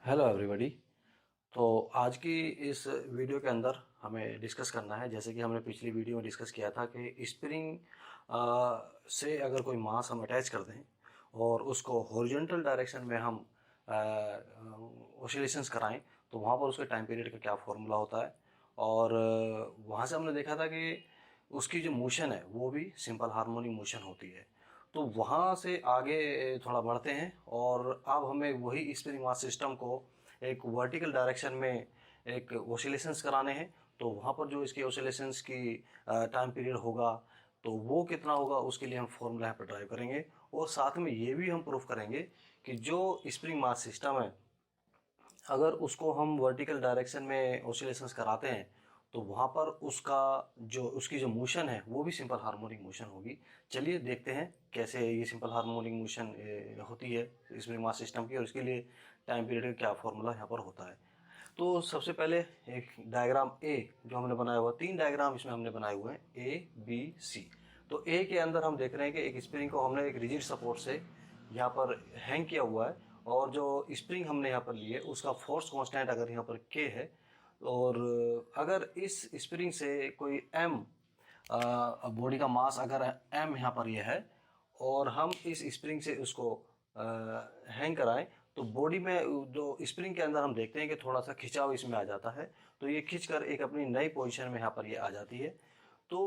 Hello everybody. तो आज की इस वीडियो के अंदर हमें डिस्कस करना है, जैसे कि हमने पिछली वीडियो में डिस्कस किया था कि स्प्रिंग से अगर कोई मास हम अटैच कर दें और उसको हॉरिजॉन्टल डायरेक्शन में हम ऑसिलेशंस कराएं तो वहाँ पर उसके टाइम पीरियड का क्या फॉर्मूला होता है। और वहाँ से हमने देखा था कि उसकी जो मोशन है वो भी सिंपल हार्मोनिक मोशन होती है। तो वहाँ से आगे थोड़ा बढ़ते हैं और अब हमें वही स्प्रिंग मास सिस्टम को एक वर्टिकल डायरेक्शन में एक ऑसिलेशंस कराने हैं। तो वहाँ पर जो इसकी ऑसिलेशंस की टाइम पीरियड होगा तो वो कितना होगा उसके लिए हम फॉर्मूला यहाँ पर ड्राइव करेंगे। और साथ में ये भी हम प्रूफ करेंगे कि जो स्प्रिंग मास सिस्टम है अगर उसको हम वर्टिकल डायरेक्शन में ऑसिलेशंस कराते हैं तो वहाँ पर उसकी जो मोशन है वो भी सिंपल हार्मोनिक मोशन होगी। चलिए देखते हैं कैसे ये सिंपल हार्मोनिक मोशन होती है स्प्रिंग मास सिस्टम की, और इसके लिए टाइम पीरियड का क्या फॉर्मूला यहाँ पर होता है। तो सबसे पहले एक डायग्राम ए जो हमने बनाया हुआ, 3 डायग्राम इसमें हमने बनाए हुए हैं ए बी सी। तो ए के अंदर हम देख रहे हैं कि एक स्प्रिंग को हमने एक रिजिड सपोर्ट से यहाँ पर हैंग किया हुआ है, और जो स्प्रिंग हमने यहाँ पर ली है उसका फोर्स कांस्टेंट अगर यहाँ पर के है, और अगर इस स्प्रिंग से कोई एम बॉडी का मास अगर एम यहाँ पर ये है और हम इस स्प्रिंग से उसको हैंग कराएं तो बॉडी में जो स्प्रिंग के अंदर हम देखते हैं कि थोड़ा सा खिंचाव इसमें आ जाता है। तो ये खिंचकर एक अपनी नई पोजीशन में यहाँ पर ये आ जाती है। तो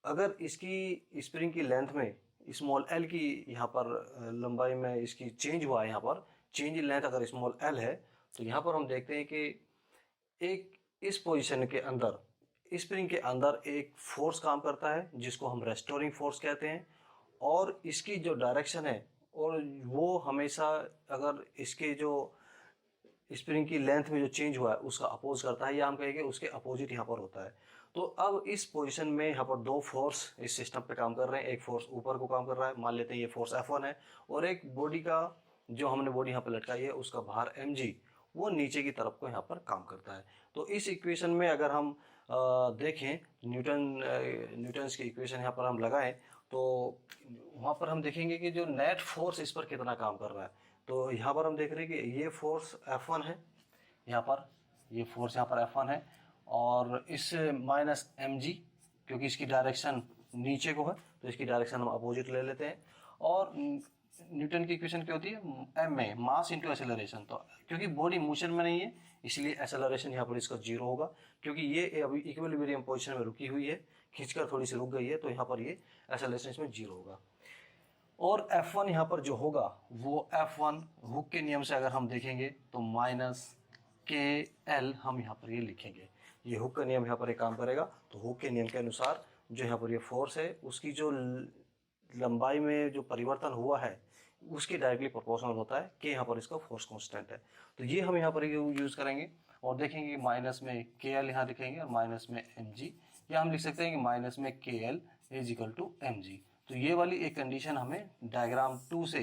अगर इसकी स्प्रिंग की लेंथ में स्मॉल एल की यहाँ पर लंबाई में इसकी चेंज हुआ है, यहाँ पर चेंज इन लेंथ अगर स्मॉल एल है तो यहाँ पर हम देखते हैं कि एक इस पोजीशन के अंदर स्प्रिंग के अंदर एक फोर्स काम करता है जिसको हम रेस्टोरिंग फोर्स कहते हैं। और इसकी जो डायरेक्शन है और वो हमेशा अगर इसके जो स्प्रिंग की लेंथ में जो चेंज हुआ है उसका अपोज करता है, या हम कहेंगे उसके अपोजिट यहाँ पर होता है। तो अब इस पोजीशन में यहाँ पर दो फोर्स इस सिस्टम पे काम कर रहे हैं। एक फोर्स ऊपर को काम कर रहा है, मान लेते हैं ये फोर्स F1 है, और एक बॉडी का जो हमने बॉडी यहाँ पर लटकाई है उसका भार mg वो नीचे की तरफ को यहाँ पर काम करता है। तो इस इक्वेशन में अगर हम देखें न्यूटन्स की इक्वेशन यहाँ पर हम लगाएं तो वहाँ पर हम देखेंगे कि जो नेट फोर्स इस पर कितना काम कर रहा है। तो यहाँ पर हम देख रहे हैं कि ये फोर्स F1 है, यहाँ पर ये फोर्स यहाँ पर F1 है, और इस माइनस mg क्योंकि इसकी डायरेक्शन नीचे को है तो इसकी डायरेक्शन हम अपोजिट ले लेते हैं। और न्यूटन की इक्वेशन क्या होती है, एम में मास इंटू एक्सेलरेशन। तो क्योंकि बॉडी मोशन में नहीं है इसलिए एक्सेलरेशन यहाँ पर इसका जीरो होगा, क्योंकि ये अभी इक्विलिब्रियम पोजीशन में रुकी हुई है, खींचकर थोड़ी सी रुक गई है, तो यहाँ पर ये एक्सेलरेशन इसमें जीरो होगा। और F1 यहाँ पर जो होगा वो F1 हुक के नियम से अगर हम देखेंगे तो माइनस के एल हम यहाँ पर ये लिखेंगे। ये हुक का नियम यहाँ पर एक काम करेगा। तो हुक के नियम के अनुसार जो यहाँ पर ये फोर्स है उसकी जो लंबाई में जो परिवर्तन हुआ है उसकी डायरेक्टली प्रोपोर्शनल होता है कि यहाँ पर इसका फोर्स कांस्टेंट है। तो ये हम यहाँ पर यूज़ करेंगे और देखेंगे माइनस में के एल यहाँ लिखेंगे और माइनस में एम जी, या हम लिख सकते हैं कि माइनस में K L is equal to M G. तो ये वाली एक कंडीशन हमें डायग्राम 2 से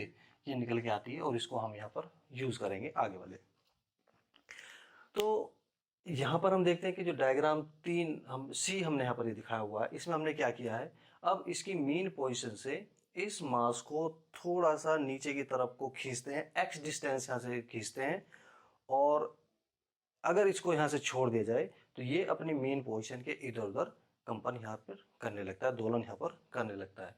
ये निकल के आती है और इसको हम यहाँ पर यूज़ करेंगे आगे वाले। तो यहाँ पर हम देखते हैं कि जो डायग्राम 3 हमने यहाँ पर ये दिखाया हुआ है, इसमें हमने क्या किया है, अब इसकी मीन पोजीशन से इस मास को थोड़ा सा नीचे की तरफ को खींचते हैं, x डिस्टेंस यहाँ से खींचते हैं, और अगर इसको यहाँ से छोड़ दिया जाए तो ये अपनी मेन पोजीशन के इधर उधर कंपन यहाँ पर करने लगता है, दोलन यहाँ पर करने लगता है।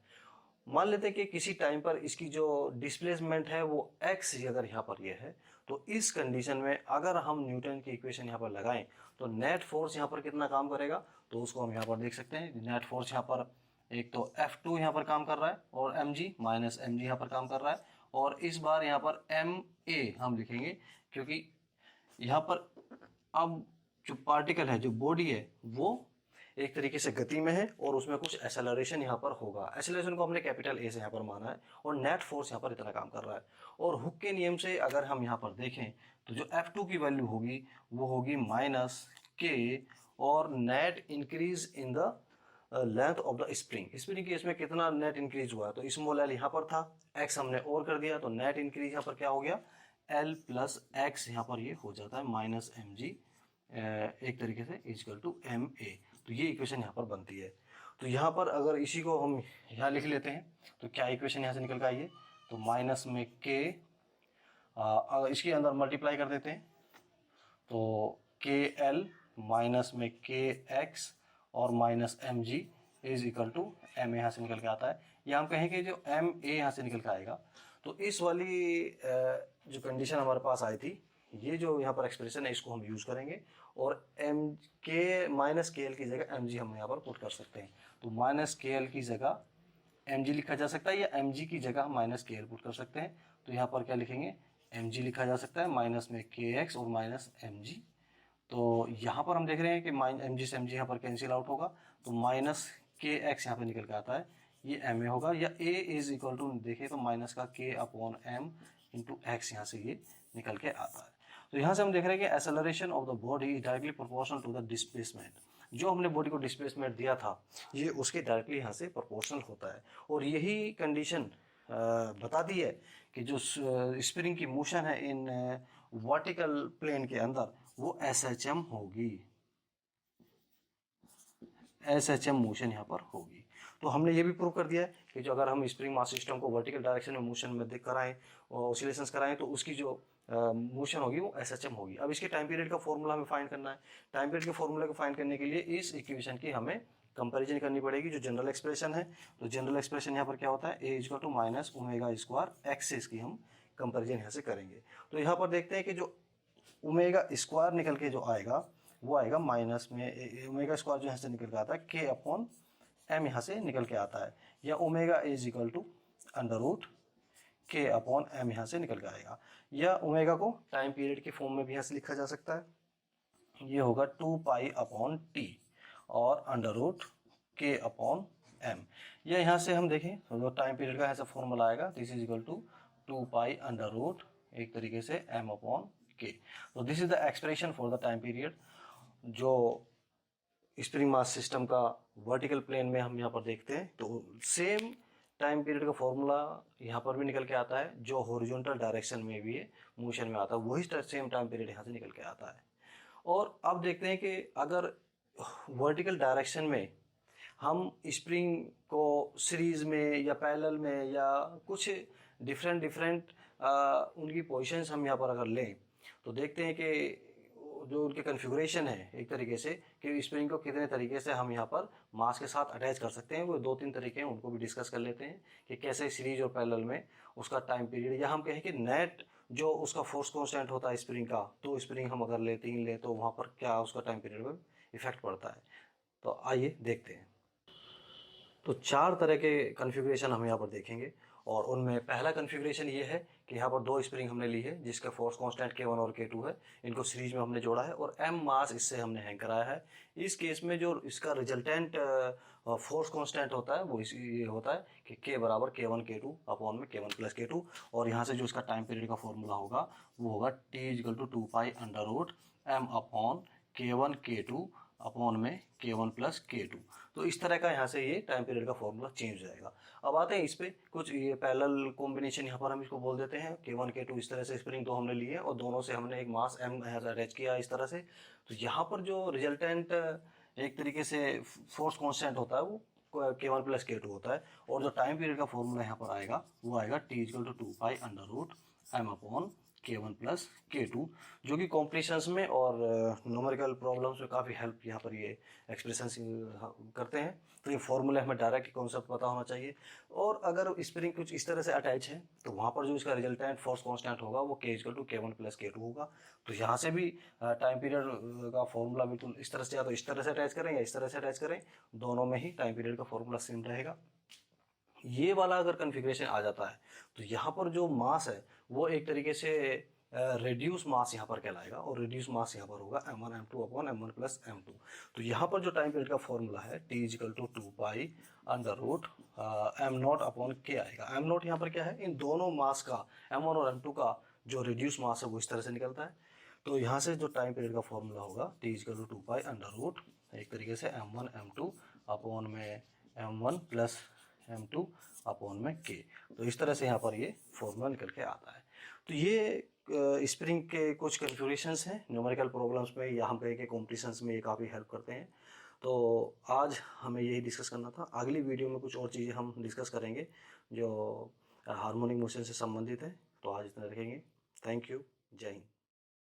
मान लेते हैं कि किसी टाइम पर इसकी जो डिस्प्लेसमेंट है वो x अगर यहाँ पर ये है, तो इस कंडीशन में अगर हम न्यूटन की इक्वेशन यहाँ पर लगाएं तो नेट फोर्स यहाँ पर कितना काम करेगा, तो उसको हम यहाँ पर देख सकते हैं। नेट फोर्स यहाँ पर एक तो F2 यहाँ पर काम कर रहा है और mg माइनस mg यहाँ पर काम कर रहा है, और इस बार यहाँ पर ma हम लिखेंगे क्योंकि यहाँ पर अब जो पार्टिकल है, जो बॉडी है, वो एक तरीके से गति में है और उसमें कुछ एक्सेलरेशन यहाँ पर होगा। एक्सेलरेशन को हमने कैपिटल ए से यहाँ पर माना है, और नेट फोर्स यहाँ पर इतना काम कर रहा है। और हुक के नियम से अगर हम यहाँ पर देखें तो जो F2 की वैल्यू होगी वो होगी माइनस के, और net increase in the length of the spring के इसमें कितना नेट इंक्रीज हुआ है, तो स्मॉल एल यहाँ पर था, एक्स हमने और कर दिया तो नेट इंक्रीज यहाँ पर क्या हो गया, एल प्लस एक्स यहाँ पर ये हो जाता है माइनस एम जी एक तरीके से इक्वल टू एम ए। तो ये इक्वेशन यहाँ पर बनती है। तो यहाँ पर अगर इसी को हम यहाँ लिख लेते हैं तो क्या इक्वेशन यहाँ से निकल कर आई है, तो माइनस में के इसके अंदर मल्टीप्लाई कर देते हैं तो के एल माइनस में के एक्स और minus M G is equal to M, यहाँ से निकल के आता है, या हम कहें कि जो एम ए यहाँ से निकल के आएगा। तो इस वाली जो कंडीशन हमारे पास आई थी, ये जो यहाँ पर एक्सप्रेशन है इसको हम यूज़ करेंगे और एम के माइनस के एल की जगह एम जी हम यहाँ पर पुट कर सकते हैं। तो माइनस के एल की जगह एम जी लिखा जा सकता है या एम जी की जगह माइनस के एल पुट कर सकते हैं। तो यहाँ पर क्या लिखेंगे, एम जी लिखा जा सकता है माइनस में के एक्स और माइनस एम जी। तो यहाँ पर हम देख रहे हैं कि एम जी से एम जी यहाँ पर कैंसिल आउट होगा, तो माइनस के एक्स यहाँ पर निकल के आता है, ये एम ए होगा, या ए इज इक्वल टू देखें तो माइनस का के अपॉन एम इंटू एक्स यहाँ से ये निकल के आता है। तो यहाँ से हम देख रहे हैं कि acceleration of the body is directly proportional to the displacement. जो हमने बॉडी को डिस्प्लेसमेंट दिया था ये उसके डायरेक्टली यहाँ से प्रोपोर्शनल होता है, और यही कंडीशन बताती है कि जो स्प्रिंग की मोशन है इन वर्टिकल प्लेन के अंदर वो एसएचएम होगी, एसएचएम मोशन यहाँ पर होगी। तो हमने ये भी प्रूव कर दिया है कि जो अगर हम स्प्रिंग मास सिस्टम को वर्टिकल डायरेक्शन में मोशन में देख कराएं और ऑसिलेशंस कराएं तो उसकी जो मोशन होगी वो एसएचएम होगी। अब इसके टाइम पीरियड का फॉर्मूला हमें फाइंड करना है। टाइम पीरियड के फॉर्मूला को फाइंड करने के लिए इस इक्वेशन की हमें कंपैरिजन करनी पड़ेगी जो जनरल एक्सप्रेशन है। तो जनरल एक्सप्रेशन यहाँ पर क्या होता है, a equal to minus omega square x से इसकी हम कंपेरिजन यहाँ से करेंगे। तो यहाँ पर देखते हैं कि जो ओमेगा स्क्वायर निकल के जो आएगा वो आएगा माइनस में ओमेगा स्क्वायर जो यहाँ से निकल के आता है के अपॉन एम यहाँ से निकल के आता है, या omega is equal to under root K upon M यहाँ से निकल के आएगा, या ओमेगा को टाइम पीरियड के फॉर्म में भी यहाँ से लिखा जा सकता है, ये होगा 2 पाई अपॉन टी और under root K upon M, या यहाँ से हम देखें तो जो टाइम पीरियड का ऐसा फॉर्मूला आएगा this is equal to 2 pi under root एक तरीके से एम अपॉन के। तो this is the expression for the time period जो स्प्रिंग मास सिस्टम का वर्टिकल प्लेन में हम यहाँ पर देखते हैं। तो सेम टाइम पीरियड का फॉर्मूला यहाँ पर भी निकल के आता है जो हॉरिजॉन्टल डायरेक्शन में भी है मोशन में आता है, वही सेम टाइम पीरियड यहाँ से निकल के आता है। और अब देखते हैं कि अगर वर्टिकल डायरेक्शन में हम स्प्रिंग को सीरीज में या पैरेलल में या कुछ डिफरेंट उनकी पोजीशंस हम यहाँ पर अगर लें तो देखते हैं कि जो उनके कन्फिगुरेशन है एक तरीके से कि स्प्रिंग को कितने तरीके से हम यहाँ पर मास के साथ अटैच कर सकते हैं। वो 2-3 तरीके हैं, उनको भी डिस्कस कर लेते हैं कि कैसे सीरीज और पैरेलल में उसका टाइम पीरियड, या हम कहें कि नेट जो उसका फोर्स कांस्टेंट होता है स्प्रिंग का, तो स्प्रिंग हम अगर लेते ही ले तो वहाँ पर क्या उसका टाइम पीरियड में इफेक्ट पड़ता है। तो आइए देखते हैं। तो 4 तरह के कन्फिगुरेशन हम यहाँ पर देखेंगे, और उनमें पहला कन्फिगुरेशन ये है कि यहाँ पर 2 स्प्रिंग हमने ली है जिसका फोर्स कांस्टेंट K1 और K2 है, इनको सीरीज में हमने जोड़ा है और m मास इससे हमने हैंग कराया है। इस केस में जो इसका रिजल्टेंट फोर्स कांस्टेंट होता है वो ये होता है कि K बराबर K1 K2 अपॉन में K1 प्लस K2, और यहाँ से जो इसका टाइम पीरियड का फॉर्मूला होगा वो होगा T equal to 2 pi under root m upon K1 K2 upon में K1 प्लस K2। तो इस तरह का यहाँ से ये टाइम पीरियड का फॉर्मूला चेंज हो जाएगा। अब आते हैं इस पे कुछ ये पैरेलल कॉम्बिनेशन यहाँ पर हम इसको बोल देते हैं K1 K2, इस तरह से स्प्रिंग 2 हमने लिए हैं और दोनों से हमने एक मास m अटैच किया इस तरह से। तो यहाँ पर जो रिजल्टेंट एक तरीके से फोर्स कांस्टेंट होता है वो K1 प्लस K2 होता है, और जो टाइम पीरियड का फॉर्मूला यहाँ पर आएगा वो आएगा T equal to 2 pi under root m upon K1 plus K2, जो कि कॉम्प्लीशंस में और न्यूमेरिकल प्रॉब्लम्स में काफ़ी हेल्प यहाँ पर ये एक्सप्रेशन करते हैं। तो ये फॉर्मूला हमें डायरेक्ट कॉन्सेप्ट पता होना चाहिए, और अगर स्प्रिंग कुछ इस तरह से अटैच है तो वहाँ पर जो इसका रिजल्टेंट फोर्स कांस्टेंट होगा वो K equal to K1 plus K2 होगा। तो यहाँ से भी टाइम पीरियड का फॉर्मूला बिल्कुल इस तरह से, या तो इस तरह से अटैच करें या इस तरह से अटैच करें, दोनों में ही टाइम पीरियड का फॉर्मूला सेम रहेगा। ये वाला अगर कन्फिग्रेशन आ जाता है तो यहाँ पर जो मास है वो एक तरीके से रेड्यूस मास यहाँ पर कहलाएगा, और रेड्यूस मास यहाँ पर होगा m1 m2 upon m1 plus m2। तो यहाँ पर जो टाइम पीरियड का फॉर्मूला है T equal to 2 pi under root m0 upon k आएगा। m0 यहाँ पर क्या है, इन दोनों मास का m1 और m2 का जो रेड्यूस मास है वो इस तरह से निकलता है। तो यहाँ से जो टाइम पीरियड का फॉर्मूला होगा T equal to 2 pi under root एक तरीके से m1 m2 अपॉन में m1 प्लस m2 अपॉन में k। तो इस तरह से यहाँ पर ये फॉर्मूला निकल के आता है। तो ये स्प्रिंग के कुछ कन्फ्यूरेशंस हैं न्यूमेरिकल प्रॉब्लम्स में, या हम कहें कि कॉम्पिटिशन्स में ये काफ़ी हेल्प करते हैं। तो आज हमें यही डिस्कस करना था। अगली वीडियो में कुछ और चीज़ें हम डिस्कस करेंगे जो हार्मोनिक मोशन से संबंधित है। तो आज इतना रखेंगे। Thank you. जय हिंद।